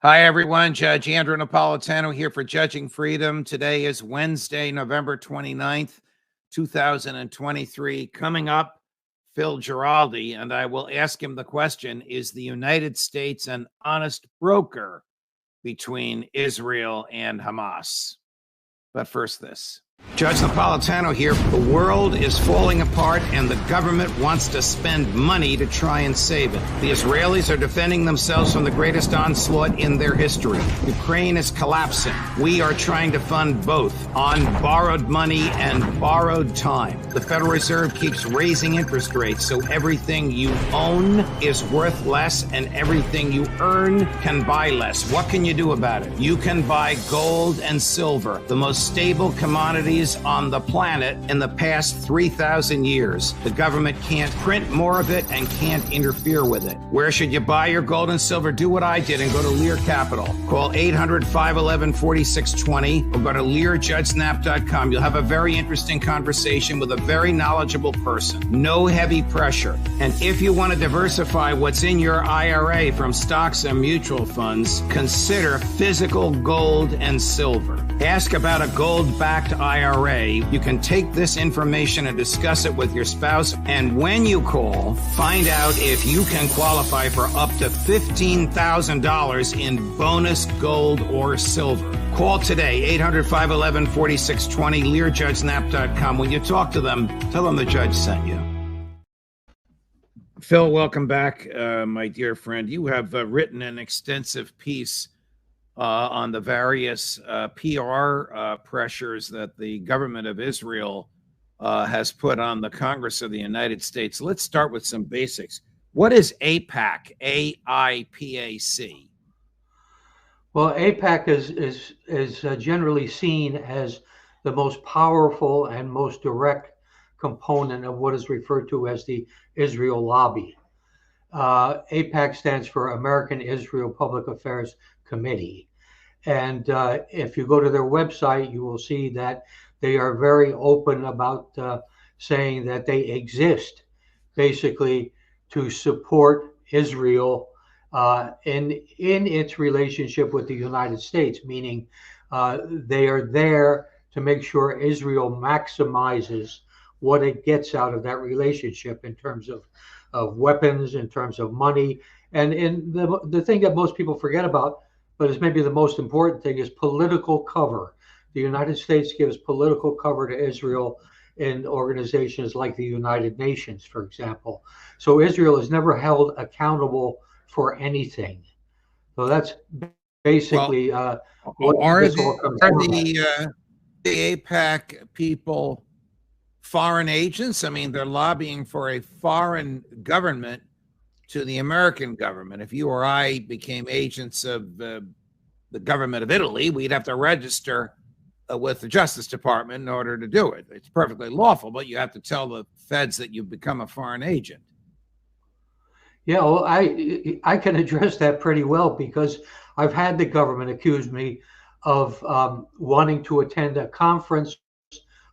Hi, everyone. Judge Andrew Napolitano here for Judging Freedom. Today is Wednesday, November 29th, 2023. Coming up, Phil Giraldi, and I will ask him the question, is the United States an honest broker between Israel and Hamas? But first this. Judge Napolitano here. The world is falling apart and the government wants to spend money to try and save it. The Israelis are defending themselves from the greatest onslaught in their history. Ukraine is collapsing. We are trying to fund both on borrowed money and borrowed time. The Federal Reserve keeps raising interest rates, so everything you own is worth less and everything you earn can buy less. What can you do about it? You can buy gold and silver, the most stable commodities on the planet in the past 3,000 years. The government can't print more of it and can't interfere with it. Where should you buy your gold and silver? Do what I did and go to Lear Capital. Call 800-511-4620 or go to LearJudgeSnap.com. You'll have a very interesting conversation with a very knowledgeable person. No heavy pressure. And if you want to diversify what's in your IRA from stocks and mutual funds, consider physical gold and silver. Ask about a gold-backed IRA. You can take this information and discuss it with your spouse. And when you call, find out if you can qualify for up to $15,000 in bonus gold or silver. Call today, 800-511-4620, LearJudgeSnap.com. When you talk to them, tell them the judge sent you. Phil, welcome back, my dear friend. You have written an extensive piece on the various PR pressures that the government of Israel has put on the Congress of the United States. Let's start with some basics. What is AIPAC, A-I-P-A-C? Well, AIPAC is generally seen as the most powerful and most direct component of what is referred to as the Israel lobby. AIPAC stands for American Israel Public Affairs Committee. And if you go to their website, you will see that they are very open about saying that they exist basically to support Israel in its relationship with the United States, meaning they are there to make sure Israel maximizes what it gets out of that relationship in terms of weapons, in terms of money. And the thing that most people forget about, but is maybe the most important thing, is political cover. The United States gives political cover to Israel in organizations like the United Nations, for example. So Israel is never held accountable for anything. So that's basically what this all comes down to. The AIPAC people foreign agents? I mean, they're lobbying for a foreign government to the American government. If you or I became agents of the government of Italy, we'd have to register with the Justice Department in order to do it. It's perfectly lawful, but you have to tell the feds that you've become a foreign agent. Yeah, well, I can address that pretty well because I've had the government accuse me of wanting to attend a conference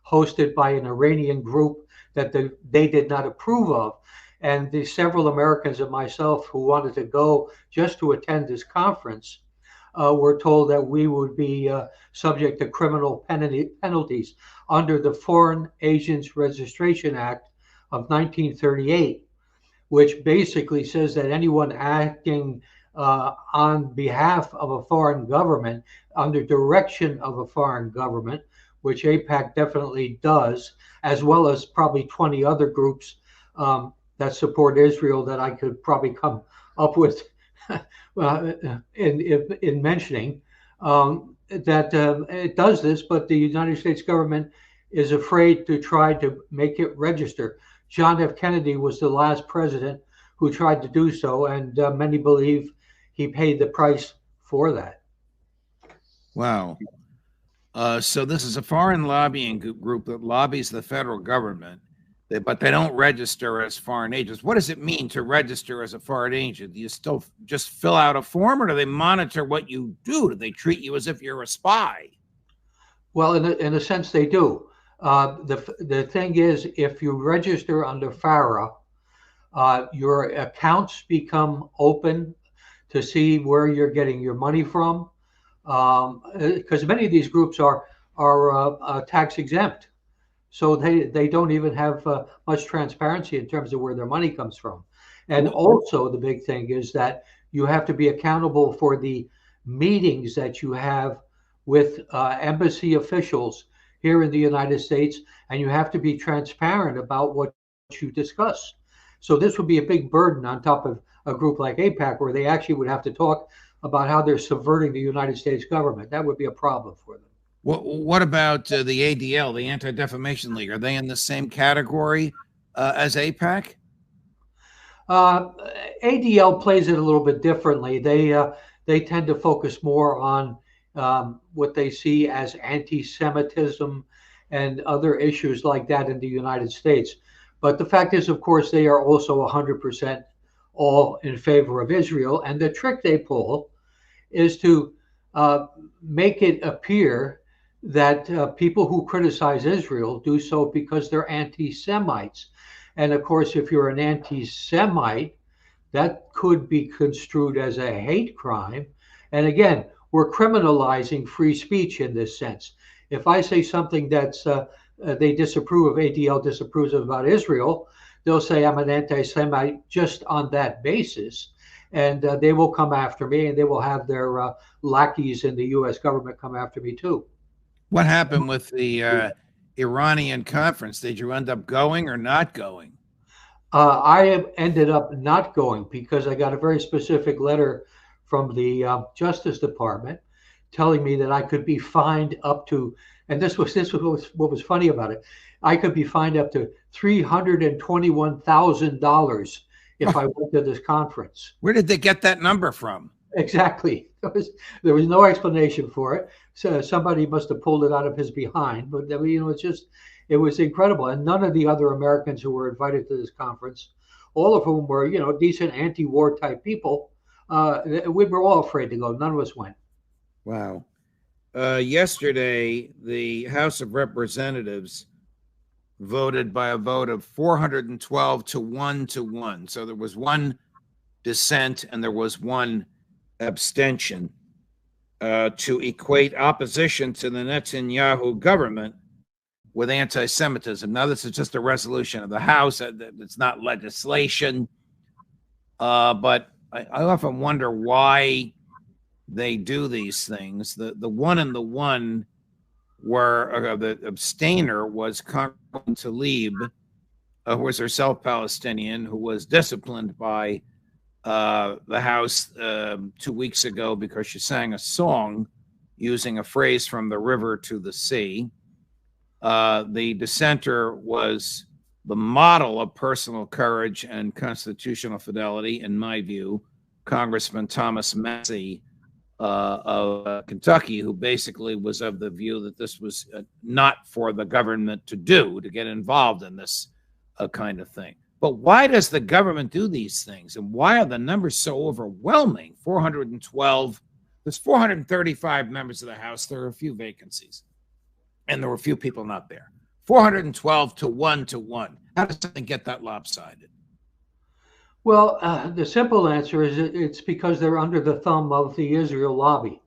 hosted by an Iranian group that they did not approve of. And the several Americans and myself who wanted to go just to attend this conference were told that we would be subject to criminal penalties under the Foreign Agents Registration Act of 1938, which basically says that anyone acting on behalf of a foreign government, under direction of a foreign government, which AIPAC definitely does, as well as probably 20 other groups that support Israel that I could probably come up with in mentioning, that it does this, but the United States government is afraid to try to make it register. John F. Kennedy was the last president who tried to do so, and many believe he paid the price for that. Wow. So this is a foreign lobbying group that lobbies the federal government, but they don't register as foreign agents. What does it mean to register as a foreign agent? Do you still just fill out a form, or do they monitor what you do? Do they treat you as if you're a spy? Well, in a sense, they do. The thing is, if you register under FARA, your accounts become open to see where you're getting your money from, because many of these groups are tax exempt. So they don't even have much transparency in terms of where their money comes from. And also the big thing is that you have to be accountable for the meetings that you have with embassy officials here in the United States, and you have to be transparent about what you discuss. So this would be a big burden on top of a group like APAC, where they actually would have to talk about how they're subverting the United States government. That would be a problem for them. What about the ADL, the Anti-Defamation League? Are they in the same category as APAC? Uh, ADL plays it a little bit differently. They tend to focus more on what they see as anti-Semitism and other issues like that in the United States. But the fact is, of course, they are also 100% all in favor of Israel. And the trick they pull is to make it appear that people who criticize Israel do so because they're anti-Semites. And of course, if you're an anti-Semite, that could be construed as a hate crime. And again, we're criminalizing free speech in this sense. If I say something that's they disapprove of, ADL disapproves of about Israel, they'll say I'm an anti-Semite just on that basis. And they will come after me, and they will have their lackeys in the U.S. government come after me too. What happened with the Iranian conference? Did you end up going or not going? I ended up not going because I got a very specific letter from the Justice Department telling me that I could be fined up to, and this was what was funny about it. I could be fined up to $321,000 if I went to this conference. Where did they get that number from? Exactly. There was no explanation for it. So somebody must have pulled it out of his behind. But it was incredible. And none of the other Americans who were invited to this conference, all of whom were, decent anti-war type people, we were all afraid to go. None of us went. Wow. Yesterday, the House of Representatives voted by a vote of 412 to 1-1. So there was one dissent and there was one abstention to equate opposition to the Netanyahu government with anti-Semitism. Now, this is just a resolution of the House. It's not legislation. But I often wonder why they do these things. The one and the one were, the abstainer was Congresswoman Tlaib, who was herself Palestinian, who was disciplined by the House 2 weeks ago because she sang a song using a phrase from the river to the sea. The dissenter was the model of personal courage and constitutional fidelity, in my view, Congressman Thomas Massey of Kentucky, who basically was of the view that this was not for the government to do, to get involved in this kind of thing. But why does the government do these things? And why are the numbers so overwhelming? 412, there's 435 members of the House. There are a few vacancies. And there were a few people not there. 412 to 1-1. How does something get that lopsided? Well, the simple answer is it's because they're under the thumb of the Israel lobby.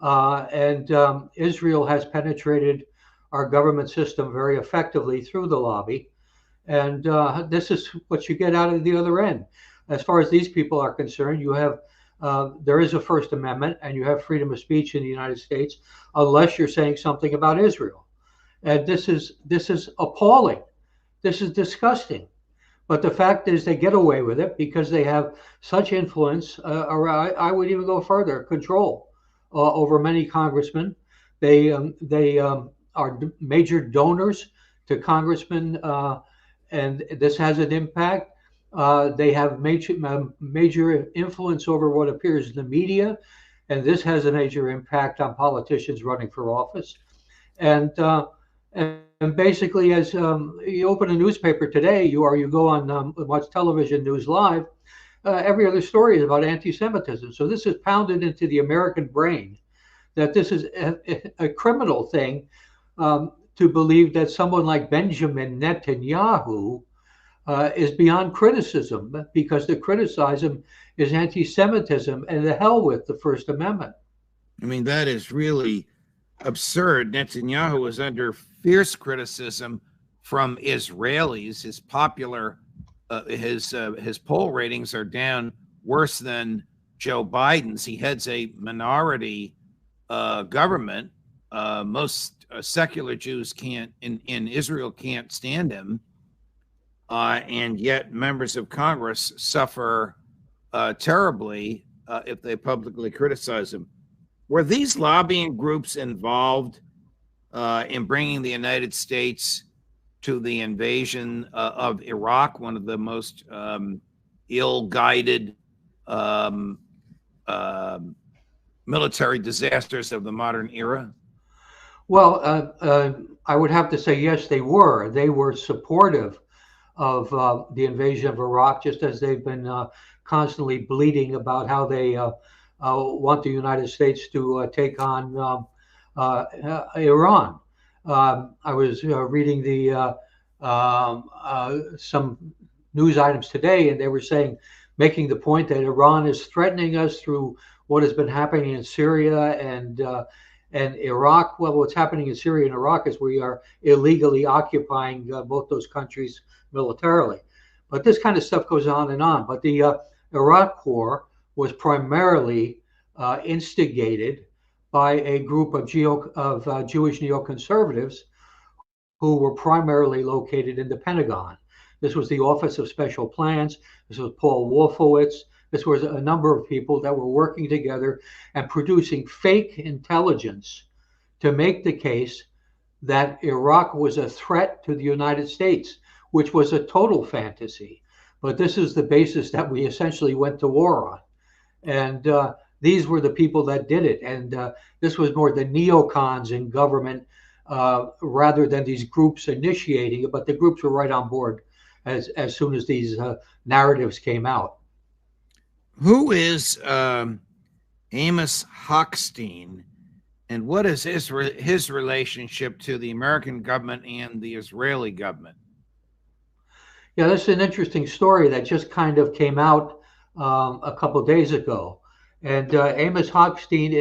And Israel has penetrated our government system very effectively through the lobby. And this is what you get out of the other end. As far as these people are concerned, you have there is a First Amendment and you have freedom of speech in the United States, unless you're saying something about Israel. And this is appalling. This is disgusting. But the fact is they get away with it because they have such influence, or I would even go further, control over many congressmen. They are major donors to congressmen, and this has an impact. They have major influence over what appears in the media, and this has a major impact on politicians running for office. And basically, as you open a newspaper today, you go on watch television news live, every other story is about anti-Semitism. So this is pounded into the American brain that this is a criminal thing to believe that someone like Benjamin Netanyahu is beyond criticism, because to criticize him is anti-Semitism, and the hell with the First Amendment. I mean, that is really absurd. Netanyahu was under fierce criticism from Israelis. His poll ratings are down worse than Joe Biden's. He heads a minority government. Most secular Jews in Israel can't stand him, and yet members of Congress suffer terribly if they publicly criticize him. Were these lobbying groups involved in bringing the United States to the invasion of Iraq, one of the most ill-guided military disasters of the modern era? Well, I would have to say yes, they were. They were supportive of the invasion of Iraq, just as they've been constantly bleating about how they want the United States to take on Iran. I was reading some news items today, and they were making the point that Iran is threatening us through what has been happening in Syria and Iraq. Well, what's happening in Syria and Iraq is we are illegally occupying both those countries militarily. But this kind of stuff goes on and on. But the Iraq War was primarily instigated by a group of Jewish neoconservatives who were primarily located in the Pentagon. This was the Office of Special Plans. This was Paul Wolfowitz. This was a number of people that were working together and producing fake intelligence to make the case that Iraq was a threat to the United States, which was a total fantasy. But this is the basis that we essentially went to war on. And these were the people that did it. And this was more the neocons in government rather than these groups initiating it. But the groups were right on board as soon as these narratives came out. Who is Amos Hochstein, and what is his relationship to the American government and the Israeli government? Yeah, this is an interesting story that just kind of came out a couple of days ago. And Amos Hochstein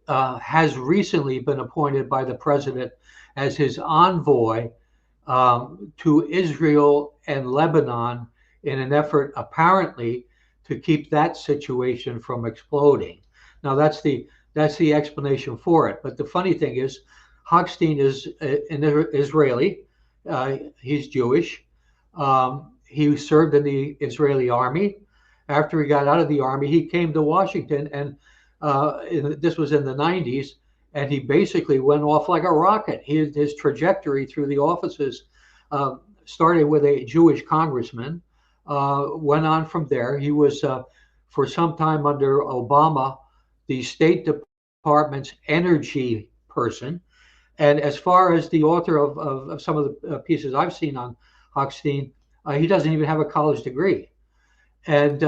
has recently been appointed by the president as his envoy to Israel and Lebanon in an effort, apparently, to keep that situation from exploding. Now, that's the explanation for it. But the funny thing is, Hochstein is an Israeli. He's Jewish. He served in the Israeli army. After he got out of the army, he came to Washington, and this was in the 90s, and he basically went off like a rocket. His trajectory through the offices started with a Jewish congressman, went on from there. He was, for some time under Obama, the State Department's energy person. And as far as the author of some of the pieces I've seen on Hochstein, he doesn't even have a college degree. And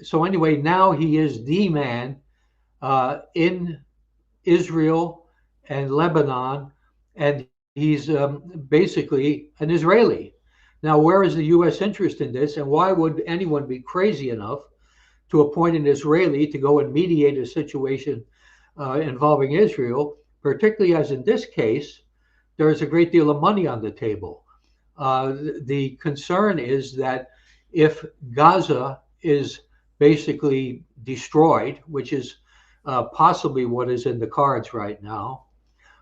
so anyway, now he is the man in Israel and Lebanon, and he's basically an Israeli. Now, where is the U.S. interest in this, and why would anyone be crazy enough to appoint an Israeli to go and mediate a situation involving Israel, particularly as in this case, there's a great deal of money on the table. The concern is that if Gaza is basically destroyed, which is possibly what is in the cards right now,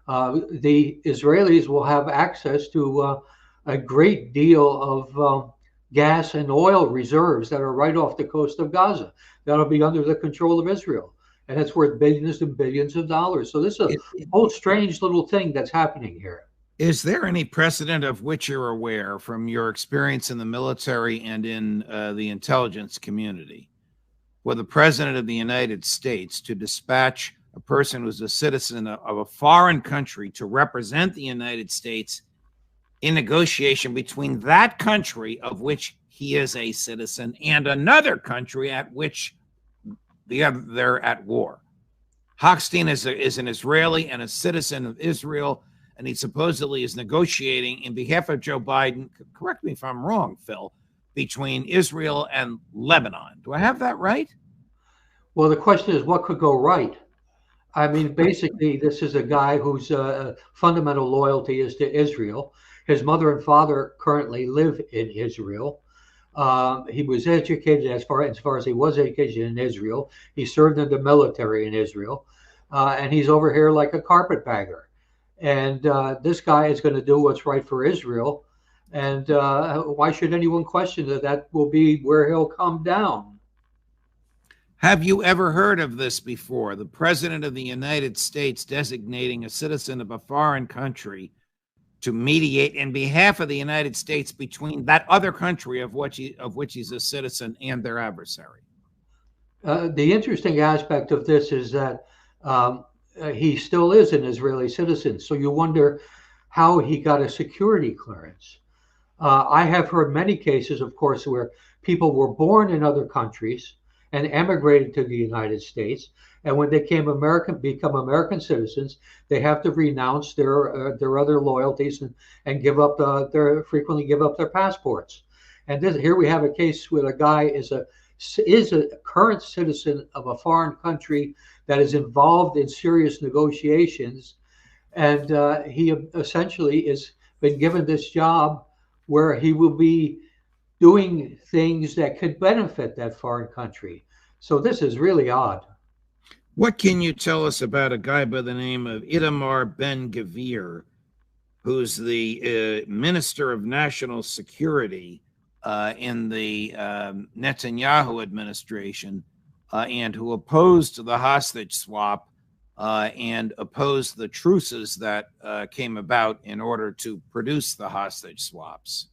the Israelis will have access to a great deal of gas and oil reserves that are right off the coast of Gaza. That'll be under the control of Israel. And it's worth billions and billions of dollars. So this is a whole strange little thing that's happening here. Is there any precedent of which you're aware from your experience in the military and in the intelligence community for the president of the United States to dispatch a person who's a citizen of a foreign country to represent the United States in negotiation between that country of which he is a citizen and another country at which they're at war? Hochstein is an Israeli and a citizen of Israel, and he supposedly is negotiating in behalf of Joe Biden. Correct me if I'm wrong, Phil, between Israel and Lebanon. Do I have that right? Well, the question is, what could go right? I mean, basically, this is a guy whose fundamental loyalty is to Israel. His mother and father currently live in Israel. He was educated as he was educated in Israel. He served in the military in Israel, and he's over here like a carpetbagger. And this guy is going to do what's right for Israel. And why should anyone question that? That will be where he'll come down. Have you ever heard of this before? The President of the United States designating a citizen of a foreign country to mediate in behalf of the United States between that other country of which he's a citizen and their adversary. The interesting aspect of this is that he still is an Israeli citizen. So you wonder how he got a security clearance. I have heard many cases, of course, where people were born in other countries and emigrated to the United States. And when they become American citizens, they have to renounce their other loyalties and frequently give up their passports. And here we have a case where a guy is a current citizen of a foreign country that is involved in serious negotiations, and he essentially has been given this job where he will be doing things that could benefit that foreign country. So this is really odd. What can you tell us about a guy by the name of Itamar Ben-Gvir, who's the Minister of National Security in the Netanyahu administration, and who opposed the hostage swap and opposed the truces that came about in order to produce the hostage swaps?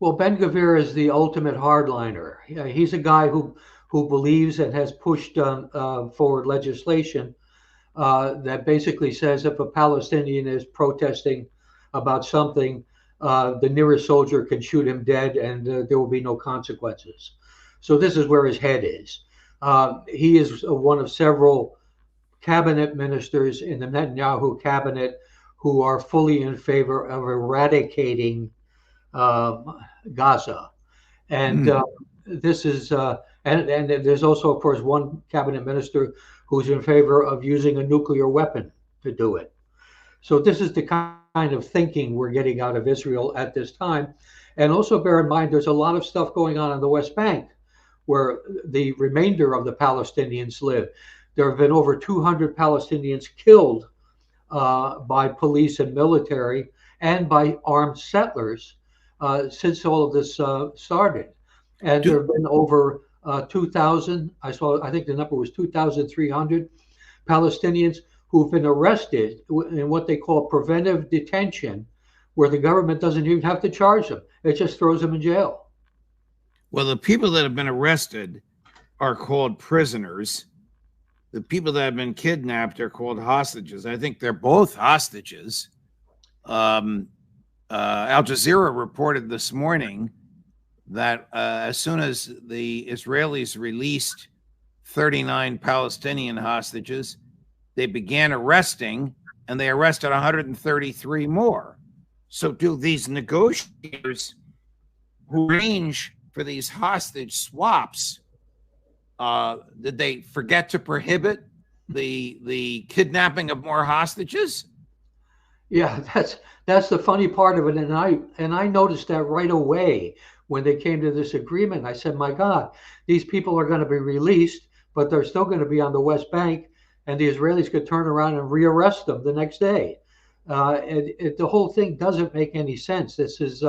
Well, Ben-Gvir is the ultimate hardliner. He's a guy who believes and has pushed forward legislation that basically says if a Palestinian is protesting about something, the nearest soldier can shoot him dead and there will be no consequences. So this is where his head is. He is one of several cabinet ministers in the Netanyahu cabinet who are fully in favor of eradicating Gaza. And this is, and there's also, of course, one cabinet minister who's in favor of using a nuclear weapon to do it. So this is the kind of thinking we're getting out of Israel at this time. And also bear in mind, there's a lot of stuff going on the West Bank where the remainder of the Palestinians live. There have been over 200 Palestinians killed by police and military and by armed settlers since all of this started. And there have been over 2,000, I think the number was 2,300 Palestinians who've been arrested in what they call preventive detention, where the government doesn't even have to charge them. It just throws them in jail. Well, the people that have been arrested are called prisoners. The people that have been kidnapped are called hostages. I think they're both hostages. Al Jazeera reported this morning that as soon as the Israelis released 39 Palestinian hostages, they began arresting, and they arrested 133 more. So do these negotiators who arrange for these hostage swaps, did they forget to prohibit the kidnapping of more hostages? Yeah, that's the funny part of it, and I noticed that right away when they came to this agreement. I said, my God, these people are going to be released, but they're still going to be on the West Bank, and the Israelis could turn around and rearrest them the next day. The whole thing doesn't make any sense. This is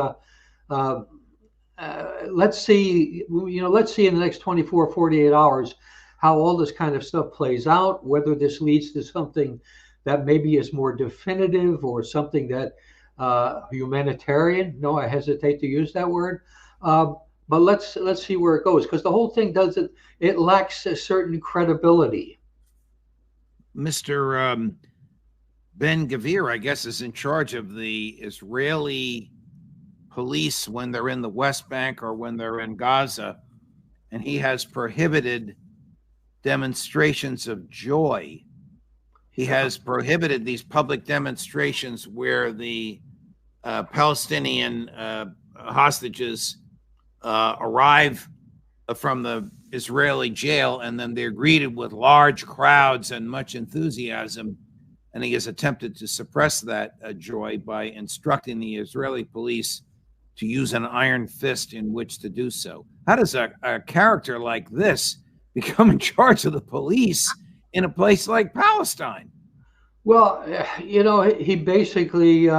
let's see in the next 24, 48 hours how all this kind of stuff plays out, whether this leads to something that maybe is more definitive or something that humanitarian. No, I hesitate to use that word. But let's see where it goes, because the whole thing it lacks a certain credibility. Mr. Ben-Gvir, I guess, is in charge of the Israeli police when they're in the West Bank or when they're in Gaza, and he has prohibited demonstrations of joy he has prohibited these public demonstrations where the Palestinian hostages arrive from the Israeli jail, and then they're greeted with large crowds and much enthusiasm. And he has attempted to suppress that joy by instructing the Israeli police to use an iron fist in which to do so. How does a character like this become in charge of the police in a place like Palestine? Well, he basically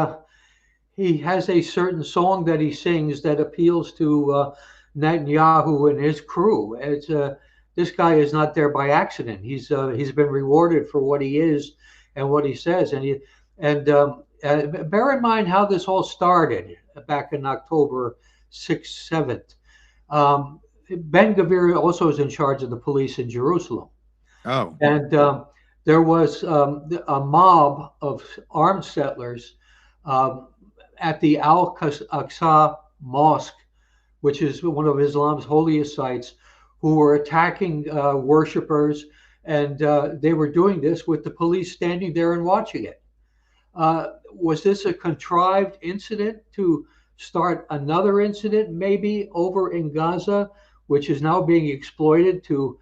he has a certain song that he sings that appeals to Netanyahu and his crew. This guy is not there by accident. He's been rewarded for what he is and what he says. And bear in mind how this all started back in October 6th, 7th. Ben Gvir also is in charge of the police in Jerusalem. Oh. And there was a mob of armed settlers at the Al-Aqsa Mosque, which is one of Islam's holiest sites, who were attacking worshippers, and they were doing this with the police standing there and watching it. Was this a contrived incident to start another incident, maybe over in Gaza, which is now being exploited to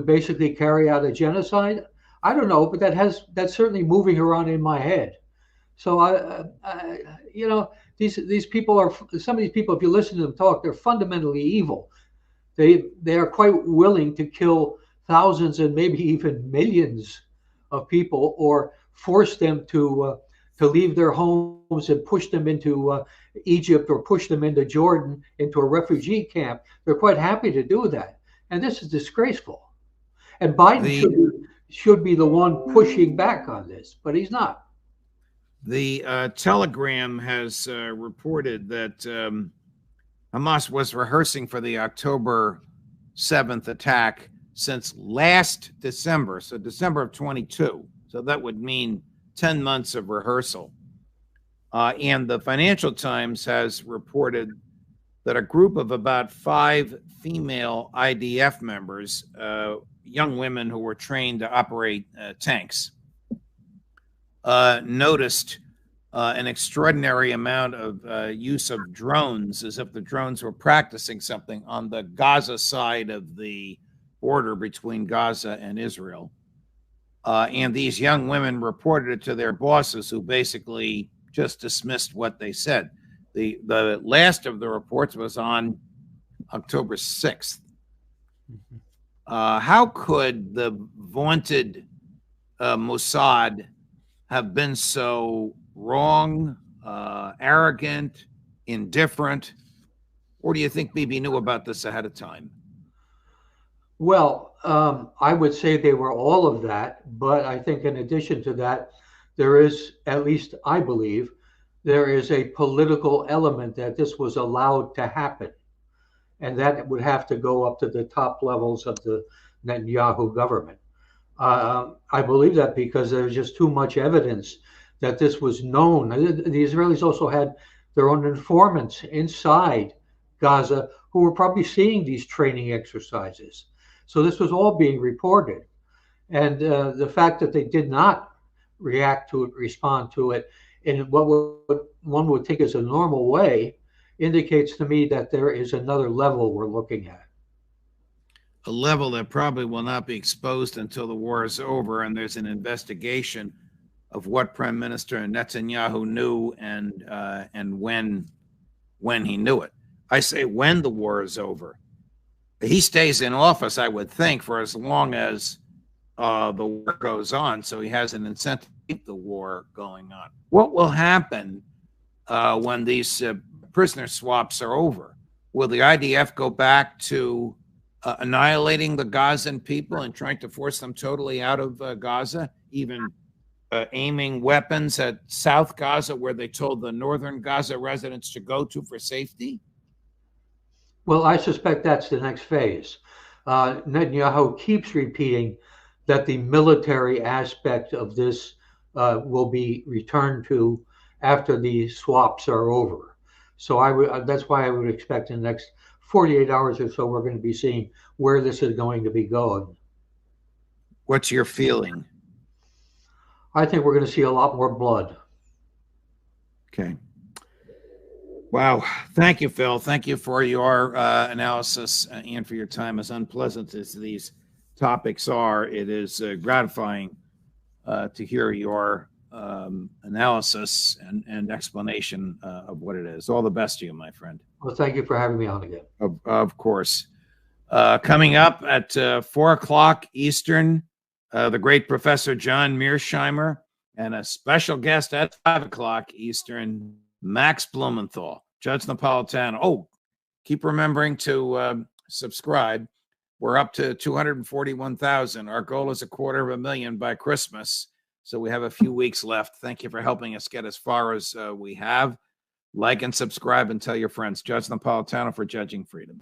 basically carry out a genocide? I don't know, but that's certainly moving around in my head. So these people are, some of these people, if you listen to them talk, they're fundamentally evil. They are quite willing to kill thousands and maybe even millions of people, or force them to leave their homes and push them into Egypt, or push them into Jordan, into a refugee camp. They're quite happy to do that, and this is disgraceful. And Biden should be the one pushing back on this, but he's not. The Telegram has reported that Hamas was rehearsing for the October 7th attack since last December, so December of 22. So that would mean 10 months of rehearsal. And the Financial Times has reported that a group of about 5 female IDF members, young women who were trained to operate tanks, noticed an extraordinary amount of use of drones, as if the drones were practicing something on the Gaza side of the border between Gaza and Israel. And these young women reported it to their bosses, who basically just dismissed what they said. The last of the reports was on October 6th. How could the vaunted Mossad have been so wrong, arrogant, indifferent? Or do you think Bibi knew about this ahead of time? Well, I would say they were all of that, but I think in addition to that, there is, at least I believe, there is a political element that this was allowed to happen. And that would have to go up to the top levels of the Netanyahu government. I believe that because there's just too much evidence that this was known. The Israelis also had their own informants inside Gaza who were probably seeing these training exercises. So this was all being reported. And the fact that they did not react to it, respond to it in what one would think is a normal way, indicates to me that there is another level we're looking at. A level that probably will not be exposed until the war is over and there's an investigation of what Prime Minister Netanyahu knew and when he knew it. I say when the war is over. He stays in office, I would think, for as long as the war goes on, so he has an incentive to keep the war going on. What will happen when these prisoner swaps are over? Will the IDF go back to annihilating the Gazan people and trying to force them totally out of Gaza, even aiming weapons at South Gaza, where they told the northern Gaza residents to go to for safety? Well, I suspect that's the next phase. Netanyahu keeps repeating that the military aspect of this will be returned to after the swaps are over. So that's why I would expect in the next 48 hours or so, we're going to be seeing where this is going to be going. What's your feeling? I think we're going to see a lot more blood. Okay. Wow. Thank you, Phil. Thank you for your analysis and for your time. As unpleasant as these topics are, it is gratifying to hear your analysis and explanation of what it is. All the best to you, my friend. Well, thank you for having me on again. Of course. Coming up at 4 o'clock Eastern, the great Professor John Mearsheimer, and a special guest at 5 o'clock Eastern, Max Blumenthal. Judge Napolitano. Oh, keep remembering to subscribe. We're up to 241,000. Our goal is 250,000 by Christmas. So we have a few weeks left. Thank you for helping us get as far as we have. Like and subscribe and tell your friends. Judge Napolitano for Judging Freedom.